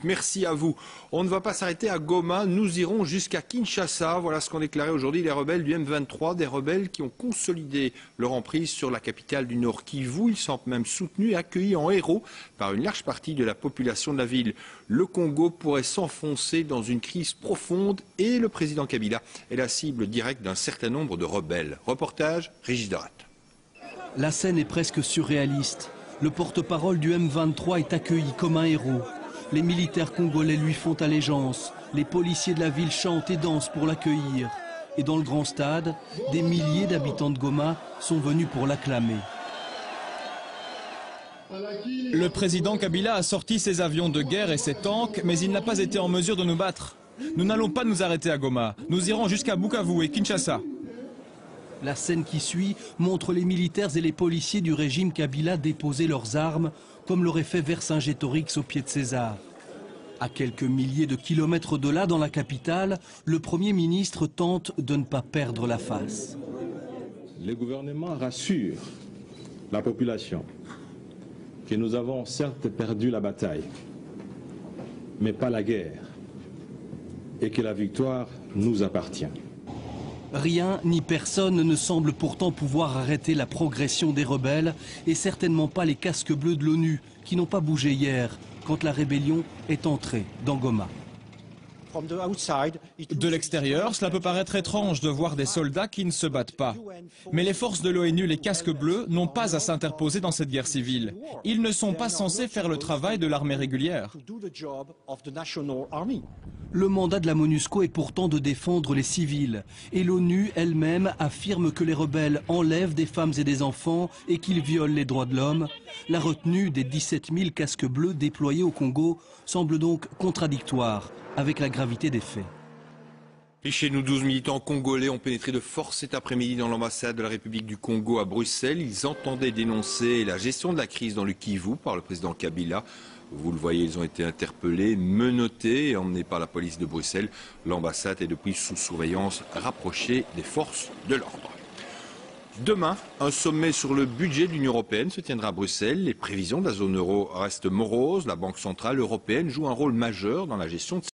Merci à vous. On ne va pas s'arrêter à Goma, nous irons jusqu'à Kinshasa. Voilà ce qu'ont déclaré aujourd'hui les rebelles du M23, des rebelles qui ont consolidé leur emprise sur la capitale du Nord Kivu. Ils sont même soutenus et accueillis en héros par une large partie de la population de la ville. Le Congo pourrait s'enfoncer dans une crise profonde et le président Kabila est la cible directe d'un certain nombre de rebelles. Reportage, Régis Dorat. La scène est presque surréaliste. Le porte-parole du M23 est accueilli comme un héros. Les militaires congolais lui font allégeance. Les policiers de la ville chantent et dansent pour l'accueillir. Et dans le grand stade, des milliers d'habitants de Goma sont venus pour l'acclamer. Le président Kabila a sorti ses avions de guerre et ses tanks, mais il n'a pas été en mesure de nous battre. Nous n'allons pas nous arrêter à Goma. Nous irons jusqu'à Bukavu et Kinshasa. La scène qui suit montre les militaires et les policiers du régime Kabila déposer leurs armes, comme l'aurait fait Vercingétorix au pied de César. À quelques milliers de kilomètres de là, dans la capitale, le Premier ministre tente de ne pas perdre la face. Le gouvernement rassure la population que nous avons certes perdu la bataille, mais pas la guerre, et que la victoire nous appartient. Rien ni personne ne semble pourtant pouvoir arrêter la progression des rebelles, et certainement pas les casques bleus de l'ONU, qui n'ont pas bougé hier, quand la rébellion est entrée dans Goma. De l'extérieur, cela peut paraître étrange de voir des soldats qui ne se battent pas. Mais les forces de l'ONU, les casques bleus, n'ont pas à s'interposer dans cette guerre civile. Ils ne sont pas censés faire le travail de l'armée régulière. Le mandat de la MONUSCO est pourtant de défendre les civils. Et l'ONU elle-même affirme que les rebelles enlèvent des femmes et des enfants et qu'ils violent les droits de l'homme. La retenue des 17 000 casques bleus déployés au Congo semble donc contradictoire avec la gravité des faits. Et chez nous, 12 militants congolais ont pénétré de force cet après-midi dans l'ambassade de la République du Congo à Bruxelles. Ils entendaient dénoncer la gestion de la crise dans le Kivu par le président Kabila. Vous le voyez, ils ont été interpellés, menottés et emmenés par la police de Bruxelles. L'ambassade est depuis sous surveillance rapprochée des forces de l'ordre. Demain, un sommet sur le budget de l'Union européenne se tiendra à Bruxelles. Les prévisions de la zone euro restent moroses. La Banque centrale européenne joue un rôle majeur dans la gestion de